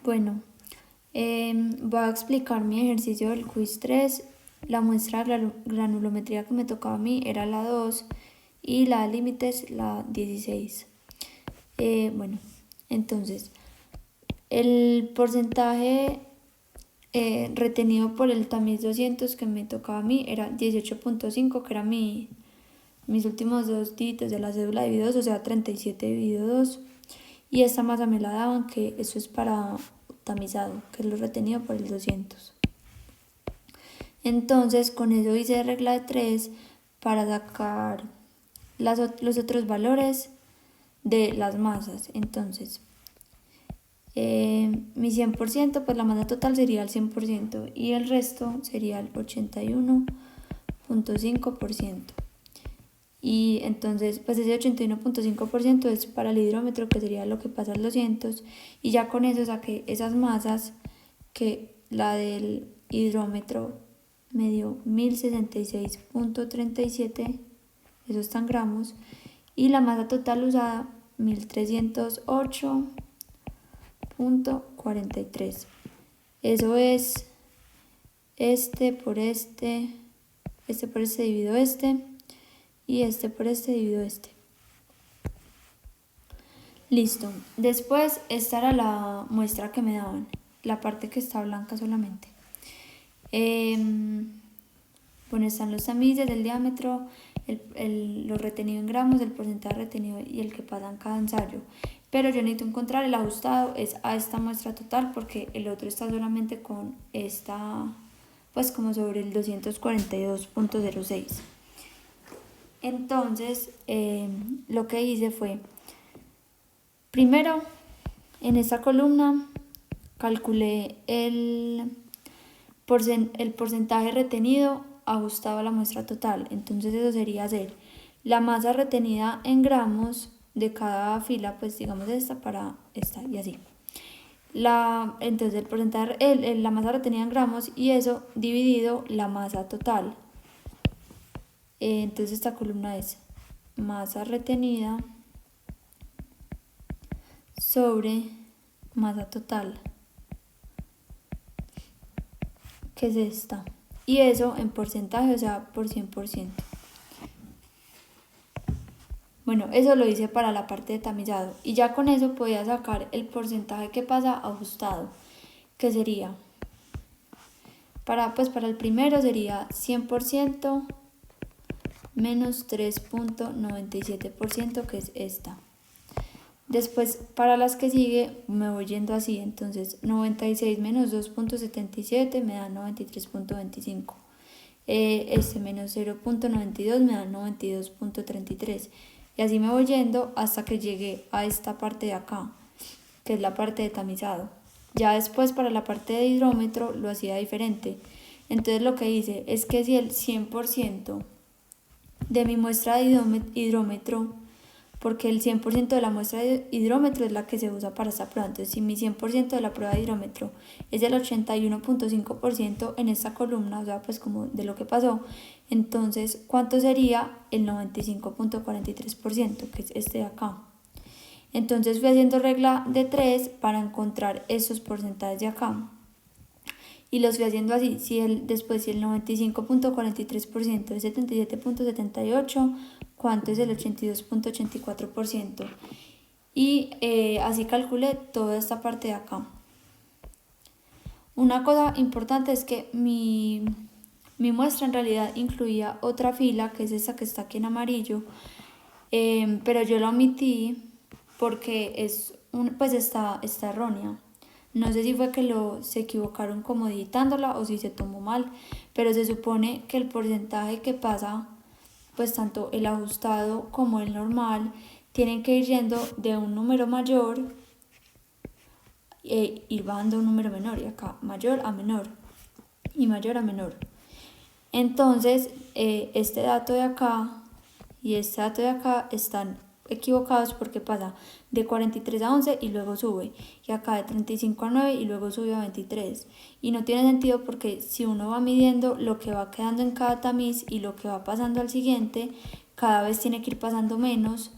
Bueno, voy a explicar mi ejercicio del quiz 3. La muestra de granulometría que me tocaba a mí era la 2 y la de límites la 16. Bueno, entonces, el porcentaje retenido por el tamiz 200 que me tocaba a mí era 18.5, que era mis últimos dos dígitos de la cédula dividido 2, o sea, 37 dividido 2. Y esta masa me la daban, que eso es para tamizado, que es lo retenido por el 200. Entonces con eso hice regla de 3 para sacar los otros valores de las masas. Entonces mi 100%, pues la masa total sería el 100% y el resto sería el 81.5%. Y entonces pues ese 81.5% es para el hidrómetro, que sería lo que pasa al 200, y ya con eso saqué esas masas, que la del hidrómetro me dio 1066.37, eso está en gramos, y la masa total usada 1308.43. Eso es este por este dividido y este por este dividido este. Listo. Después esta era la muestra que me daban, la parte que está blanca solamente. Bueno, están los tamices del diámetro, lo retenido en gramos, el porcentaje retenido y el que pasa en cada ensayo. Pero yo necesito encontrar el ajustado es a esta muestra total, porque el otro está solamente con esta, pues como sobre el 242.06. Entonces lo que hice fue, primero en esta columna calculé el porcentaje retenido ajustado a la muestra total. Entonces eso sería hacer la masa retenida en gramos de cada fila, pues digamos esta para esta y así. Entonces el porcentaje, la masa retenida en gramos, y eso dividido la masa total. Entonces esta columna es masa retenida sobre masa total, que es esta, y eso en porcentaje, o sea, por 100%. Bueno, eso lo hice para la parte de tamizado, y ya con eso podía sacar el porcentaje que pasa ajustado, que sería, para el primero sería 100% menos 3.97%, que es esta. Después para las que sigue me voy yendo así, entonces 96 menos 2.77 me da 93.25. Menos 0.92 me da 92.33. Y así me voy yendo hasta que llegue a esta parte de acá, que es la parte de tamizado. Ya después para la parte de hidrómetro lo hacía diferente. Entonces lo que hice es que si el 100% de mi muestra de hidrómetro, porque el 100% de la muestra de hidrómetro es la que se usa para esta prueba, entonces si mi 100% de la prueba de hidrómetro es el 81.5% en esta columna, o sea, pues como de lo que pasó, entonces ¿cuánto sería el 95.43%, que es este de acá? Entonces fui haciendo regla de 3 para encontrar esos porcentajes de acá, y los fui haciendo así. Después, si el 95.43% es 77.78, ¿cuánto es el 82.84%? Y así calculé toda esta parte de acá. Una cosa importante es que mi muestra en realidad incluía otra fila, que es esta que está aquí en amarillo, pero yo la omití porque pues está errónea. No sé si fue que se equivocaron como editándola o si se tomó mal, pero se supone que el porcentaje que pasa, pues tanto el ajustado como el normal, tienen que ir yendo de un número mayor e ir bajando a un número menor, y acá mayor a menor y mayor a menor. Entonces este dato de acá y este dato de acá están equivocados, porque pasa de 43 a 11 y luego sube, y acá de 35 a 9 y luego sube a 23, y no tiene sentido, porque si uno va midiendo lo que va quedando en cada tamiz y lo que va pasando al siguiente, cada vez tiene que ir pasando menos,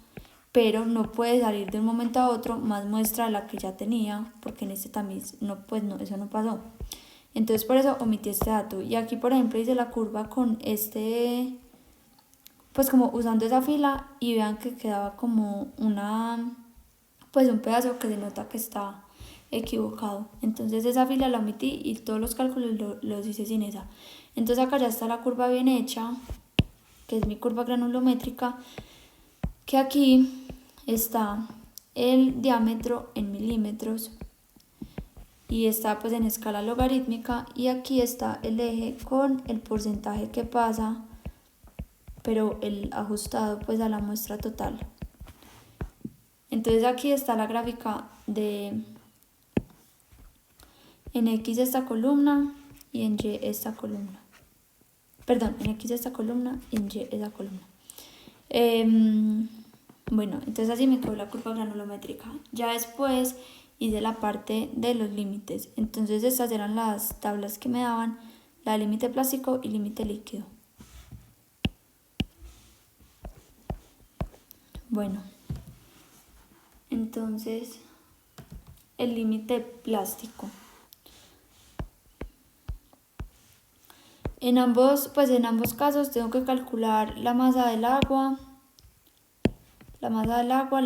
pero no puede salir de un momento a otro más muestra de la que ya tenía, porque en este tamiz no, pues no, eso no pasó. Entonces por eso omití este dato. Y aquí por ejemplo hice la curva con este, pues como usando esa fila, y vean que quedaba como pues un pedazo que se nota que está equivocado. Entonces esa fila la omití y todos los cálculos los hice sin esa. Entonces acá ya está la curva bien hecha, que es mi curva granulométrica, que aquí está el diámetro en milímetros y está pues en escala logarítmica, y aquí está el eje con el porcentaje que pasa, pero el ajustado pues a la muestra total. Entonces aquí está la gráfica de en X esta columna y en Y esta columna. Perdón, en X esta columna y en Y esa columna. Bueno, entonces así me quedó la curva granulométrica. Ya después hice la parte de los límites. Entonces estas eran las tablas que me daban, la de límite plástico y límite líquido. Bueno, entonces el límite plástico. En ambos casos tengo que calcular la masa del agua, la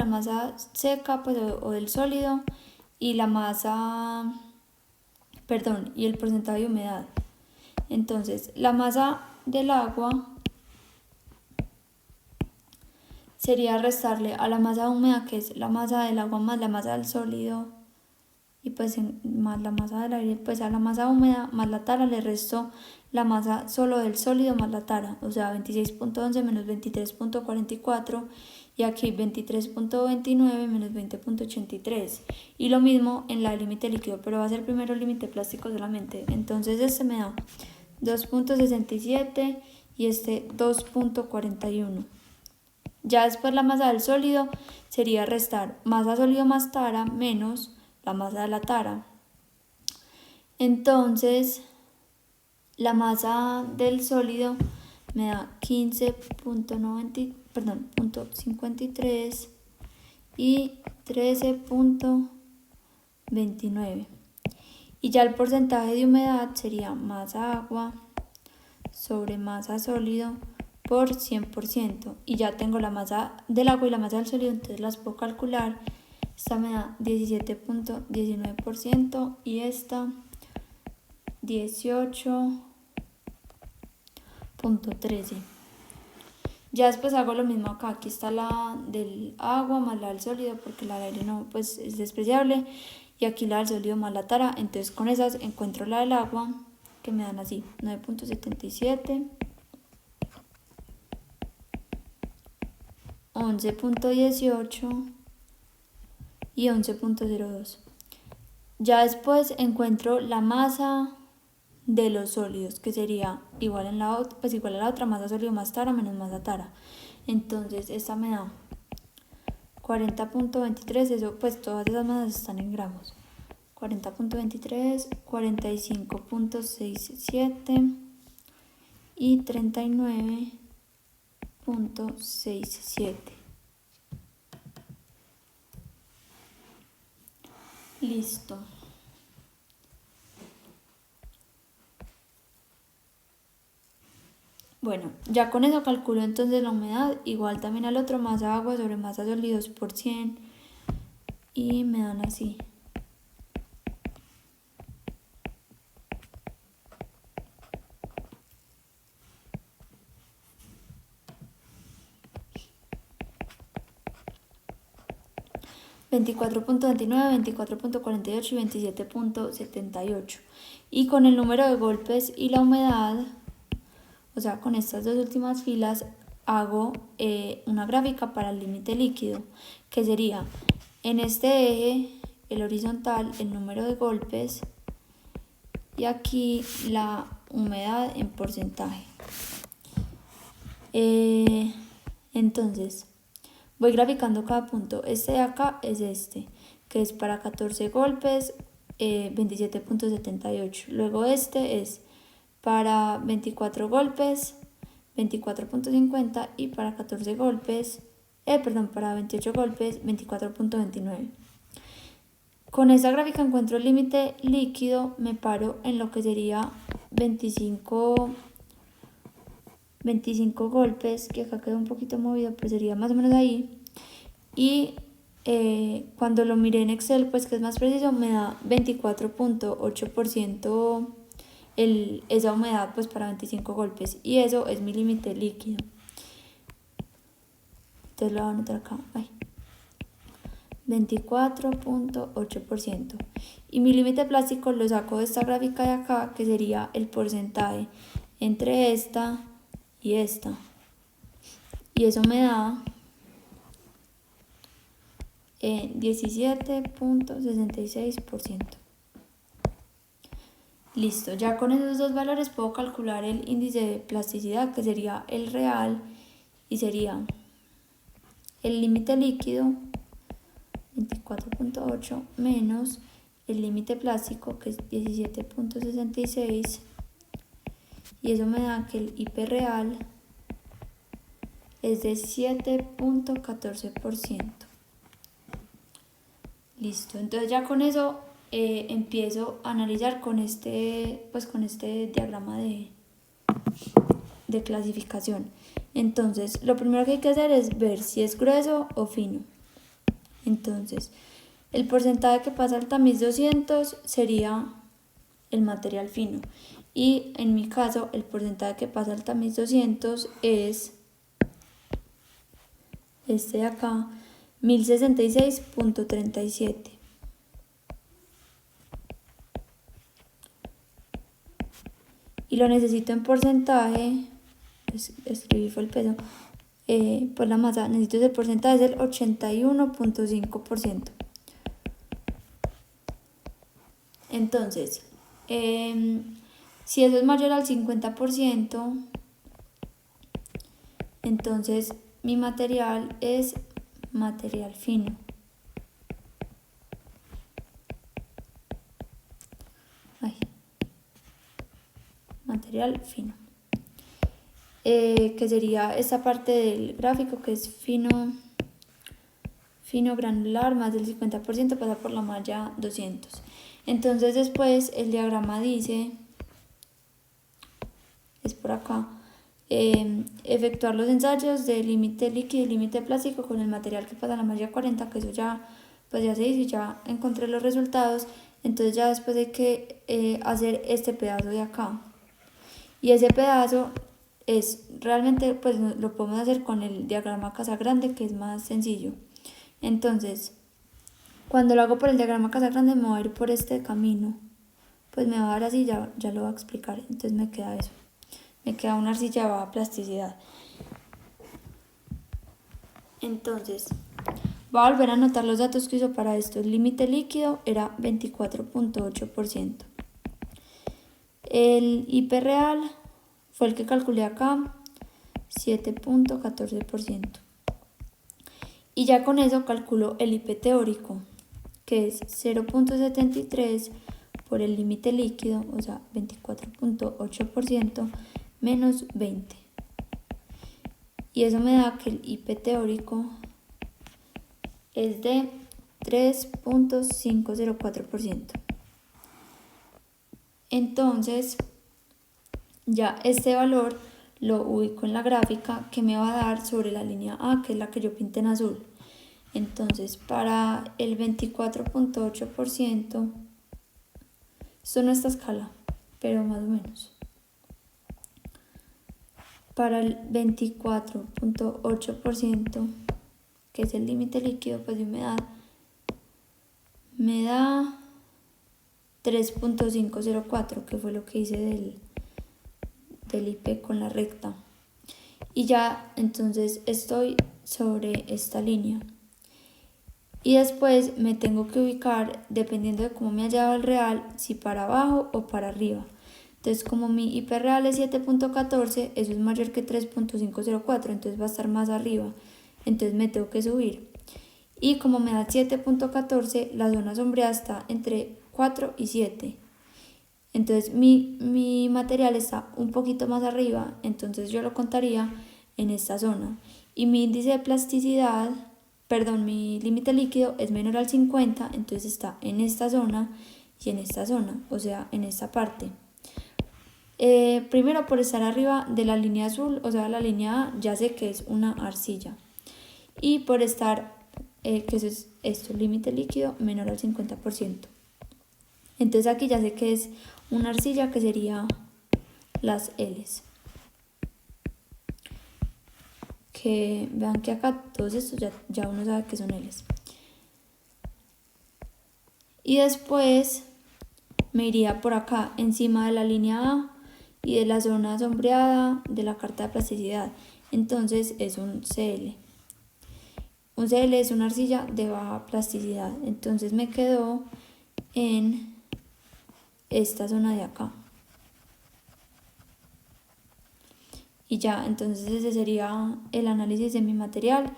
masa seca pues, o del sólido, y la masa, perdón, y el porcentaje de humedad. Entonces, la masa del agua sería restarle a la masa húmeda, que es la masa del agua más la masa del sólido, y pues más la masa del aire, pues a la masa húmeda más la tara le resto la masa solo del sólido más la tara, o sea 26.11 menos 23.44, y aquí 23.29 menos 20.83, y lo mismo en la límite líquido, pero va a ser primero límite plástico solamente. Entonces este me da 2.67 y este 2.41. Ya después la masa del sólido sería restar masa sólido más tara menos la masa de la tara. Entonces la masa del sólido me da 15.53 y 13.29, y ya el porcentaje de humedad sería masa agua sobre masa sólido por 100%, y ya tengo la masa del agua y la masa del sólido, entonces las puedo calcular. Esta me da 17.19% y esta 18.13. Ya después hago lo mismo acá. Aquí está la del agua más la del sólido, porque la del aire no pues es despreciable, y aquí la del sólido más la tara. Entonces con esas encuentro la del agua, que me dan así 9.77, 11.18 y 11.02. Ya después encuentro la masa de los sólidos, que sería igual a la otra, masa sólido más tara menos masa tara. Entonces esta me da 40.23, eso pues todas esas masas están en gramos. 40.23, 45.67 y 39.67. Listo. Bueno, ya con eso calculo entonces la humedad, igual también al otro, masa agua sobre masa sólidos por 100, y me dan así. ...24.29, 24.48 y 27.78. Y con el número de golpes y la humedad, o sea, con estas dos últimas filas, hago una gráfica para el límite líquido, que sería en este eje, el horizontal, el número de golpes, y aquí la humedad en porcentaje. Entonces voy graficando cada punto. Este de acá es este, que es para 14 golpes, 27.78. Luego este es para 24 golpes, 24.50, y para 14 golpes, para 28 golpes 24.29. Con esta gráfica encuentro el límite líquido, me paro en lo que sería 25 golpes, que acá quedó un poquito movido, pero sería más o menos ahí. Y cuando lo miré en Excel, pues que es más preciso, me da 24.8% esa humedad pues para 25 golpes. Y eso es mi límite líquido. Entonces lo voy a anotar acá. 24.8%. Y mi límite plástico lo saco de esta gráfica de acá, que sería el porcentaje entre esta y esta. Y eso me da 17.66%. Listo, ya con esos dos valores puedo calcular el índice de plasticidad, que sería el real, y sería el límite líquido 24.8 menos el límite plástico, que es 17.66, y eso me da que el IP real es de 7.14%. Listo, entonces ya con eso empiezo a analizar con este diagrama de clasificación. Entonces lo primero que hay que hacer es ver si es grueso o fino. Entonces el porcentaje que pasa al tamiz 200 sería el material fino, y en mi caso el porcentaje que pasa al tamiz 200 es este de acá, 1066.37. Y lo necesito en porcentaje, escribí fue el peso, pues la masa, necesito ese porcentaje, es el 81.5%. Entonces, si eso es mayor al 50%, entonces mi material es material fino. Material fino. Que sería esta parte del gráfico, que es fino granular, más del 50%, pasa por la malla 200. Entonces después el diagrama dice, es por acá, efectuar los ensayos de límite líquido y límite plástico con el material que pasa la malla 40, que eso ya se hizo y ya encontré los resultados. Entonces ya después hay que hacer este pedazo de acá, y ese pedazo es realmente, pues lo podemos hacer con el diagrama Casagrande, que es más sencillo. Entonces cuando lo hago por el diagrama Casagrande me voy a ir por este camino, pues me va a dar así, ya lo voy a explicar. Entonces me queda eso, me queda una arcilla de baja plasticidad. Entonces voy a volver a anotar los datos que hizo para esto. El límite líquido era 24.8%. El IP real fue el que calculé acá, 7.14%. Y ya con eso calculo el IP teórico, que es 0.73 por el límite líquido, o sea, 24.8% menos 20. Y eso me da que el IP teórico es de 3.504%. Entonces ya este valor lo ubico en la gráfica, que me va a dar sobre la línea A, que es la que yo pinté en azul. Entonces para el 24.8%, esto no está a escala, pero más o menos, para el 24.8%, que es el límite líquido, pues de humedad, me da 3.504, que fue lo que hice del IP con la recta. Y ya entonces estoy sobre esta línea. Y después me tengo que ubicar, dependiendo de cómo me haya dado el real, si para abajo o para arriba. Entonces como mi IP real es 7.14, eso es mayor que 3.504, entonces va a estar más arriba. Entonces me tengo que subir. Y como me da 7.14, la zona sombreada está entre 4 y 7. Entonces mi material está un poquito más arriba, entonces yo lo contaría en esta zona. y mi índice de plasticidad, perdón, mi límite líquido es menor al 50, entonces está en esta zona y en esta zona, o sea, en esta parte. Primero por estar arriba de la línea azul, o sea, la línea A, ya sé que es una arcilla. Y por estar, que eso es esto, límite líquido menor al 50%. Entonces aquí ya sé que es una arcilla, que sería las L's. Que vean que acá todos estos ya uno sabe que son L's. Y después me iría por acá, encima de la línea A y de la zona sombreada de la carta de plasticidad. Entonces es un CL. Un CL es una arcilla de baja plasticidad. Entonces me quedo en esta zona de acá. Y ya, entonces ese sería el análisis de mi material.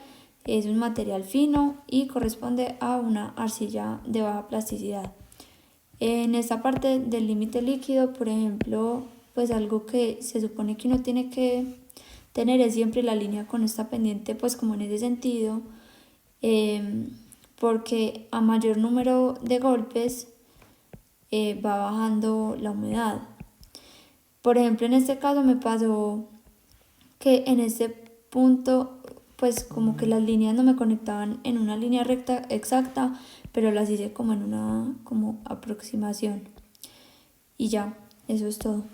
Es un material fino y corresponde a una arcilla de baja plasticidad. En esta parte del límite líquido, por ejemplo, pues algo que se supone que uno tiene que tener es siempre la línea con esta pendiente, pues como en ese sentido, porque a mayor número de golpes va bajando la humedad. Por ejemplo, en este caso me pasó que en este punto pues como que las líneas no me conectaban en una línea recta exacta, pero las hice como en una como aproximación. Y ya, eso es todo.